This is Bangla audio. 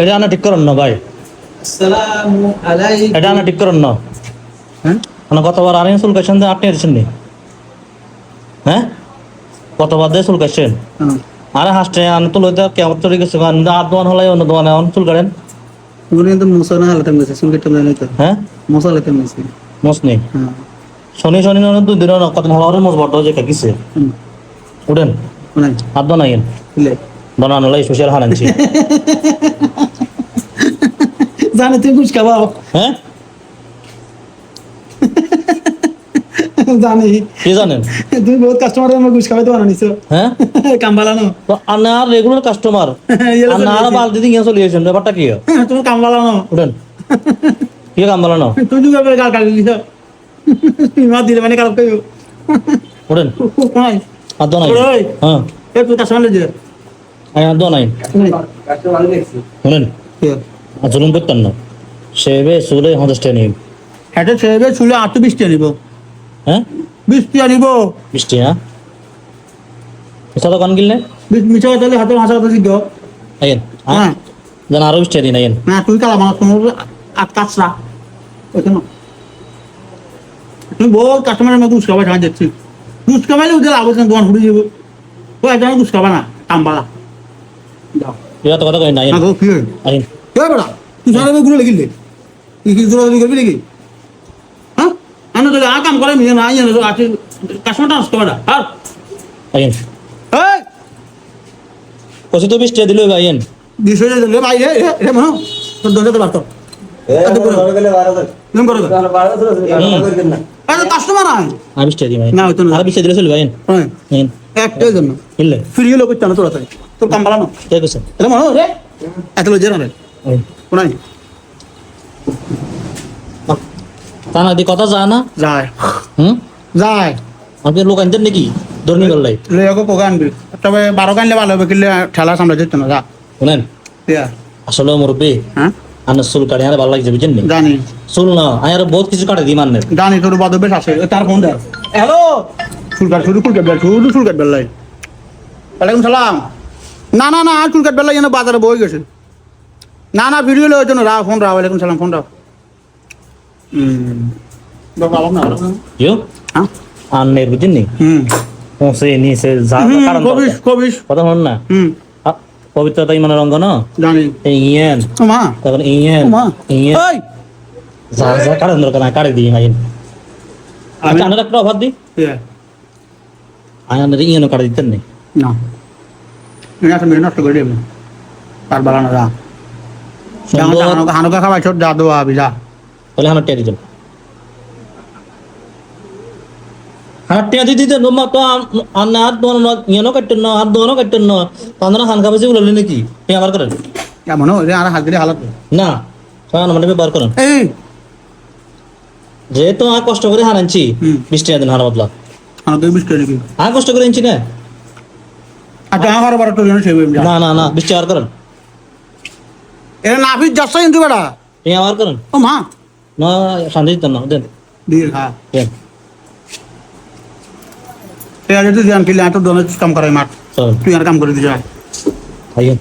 এটা আনা ঠিক করেন না ভাই, আসসালামু আলাইকুম। এটা আনা ঠিক করেন না। হ্যাঁ মানে কতবার আরেন চুল কাটছেন যে আপনি এসেছেন নি? হ্যাঁ, কতবার দিয়ে চুল কাটছেন? হ্যাঁ আরে হাসতে আন তো লইতে কেমন চলে গেছে, আর দোয়ান হলাই অন্য দোয়ানে অন চুল কাটেন। তুমি কিন্তু মুসানা হালাতে গেছে সুন কেটে নাই তো। হ্যাঁ মুসা হালাতে গেছে। মোস নেই হ্যাঁ শনি শনি না দুই দিন কত হলারে মোস বড় যে কাকিছে উঠেন নাই হাত বানাইন লে বানানো লাই সোশ্যাল হারানছি। জানে তুই কুছ খাওয়াও হ্যাঁ জানি কি জানেন? তুমি বহুত কাস্টমার আমার কুছ খাওয়াইতে বানানিছো। হ্যাঁ কামবালানো তো আনার রেগুলার কাস্টমার আনার বালতি দিয়ে চলে গেছেন, ব্যাপারটা কি? তুমি কামবালানো উঠেন কি কাম বলো না, তুই যুগে গাল গাল দিছো মা দিলে মানে কাল কইও উঠেন নাই হাত দো নাই। ওই হ্যাঁ এ তুই কাস্টমার দিলে হাত দো নাই শুনেন, আর জুলুম করতেন না, সেবে চুলে হজস্টে নিন। এটা ছেড়ে চুলে 820 টাকা নিব। হ্যাঁ 20 টাকা নিব। বৃষ্টি হ্যাঁ এটা তো কান গিললে 20 মিছা তাহলে হাতে হাসা কথা দিও। আইন হ্যাঁ হ্যাঁ জান আরো বৃষ্টি দিন আইন। না তুই কালা মাছ তোমার কাঁচরা ওইখানে তুমি বল কাস্টমার আমি দুধ খাবার খাওয়া যাচ্ছি, দুধ খাবাইলে ওদের আবশ্যক দোকান ঘুরে যাবো। ও একজন দুধ খাবা না কামবালা যাও এটা তো কথা কই না আইন না গো কি হয় আইন কে বড়া তুই সারা ঘুরে লেগিলে তুই কি জোরাজোরি করবি নাকি? হ্যাঁ আমি তো আ কাম করে মিলে না আইন আছে কাস্টমারটা আসতে পারা আর আইন এই কত তো বৃষ্টি দিল আইন বিষয় রে ভাই রে মনো তোর দরজা তো বাড়তো নিয়ম করো আরে কাস্টমার আয় আর বৃষ্টি দিই ভাই না হইতো না আর বৃষ্টি দিলে চলবে আইন হ্যাঁ আইন একটাই জন্য ইল্লে ফ্রি লোক চানো তোরা তাই তোর কাম বাড়ানো ঠিক আছে রে মনো রে এত লজ্জা না রে আইন কোনাই তা না দি কথা যা না যায় হুম যায় আপনি লোক আনতেন নাকি ধর্মী গল্লাই লই আগে পোকা আনবি তবে 12 কানলে ভালো হবে কিলে ঠেলা সামলা যেত না যা শুনেন দিয়া আসলে মুরব্বী হ্যাঁ আনার চুল কাটে আর ভালো লাগছে বুঝছেন নি? জানি চুল না আর বহুত কিছু কাটে দিই মানের জানি তোর বদবেশ আছে তার ফোন দে হ্যালো চুল কাট চুল কাট বেলাই ওয়ালাইকুম সালাম না না না আর চুল কাট বেলাই যেন বাজারে বই গেছে না না ভিডিও লওয়ার জন্য রাও ফোন রাও ওয়ালাইকুম সালাম ফোন রাও বাবা না ইউ হ্যাঁ আনের বুঝছেন নি পৌঁছে নিছে যা কারণ কবিস কবিস কথা হন না পবিত্রতা ইমানের অঙ্গ না জানি ইয়েন ও মা তারপর ইয়েন ও মা ইয়েন ওই যা যা কারণ দরকার না কাটে দিই আইন আমি আনার একটা অভাব দিই আনার ইয়েনও কাটে দিতেন নি না এটা তো মেহনত করে দেবে তার বালানো যা সুন্দর হানুকা খাওয়াই ছোট যা দোয়া আবি যা তাহলে আমার টিয়া দিতেন হ্যাঁ টিয়া দিতে তোমার তো আন্না হাত দোনো ইয়েনও কাটতেন না হাত দোনো কাটতেন না তান্দ্রা খান খাবে বললেন নাকি টিয়া বার করেন কেমন রে আর হাত দিলে হালত না মানে বার করেন এই যেহেতু আর কষ্ট করে হারানছি 20 টাকা দিন হারা বদলা হানুকা বিশ করে নাকি আর কষ্ট করে আনছি না আচ্ছা আমার বড় তো জানো সেবে না না না 20 টাকা বার করেন এরা নাফিস যাচ্ছে কিন্তু বেটা টিয়া বার করেন ও মা না শান্তি দিতেন না দেন দিয়ে হ্যাঁ দেন তুই আগে তুই জান কিলে এত দোনো কাম করাই মাঠ চল তুই আর কাম করে দিয়ে যায় আইন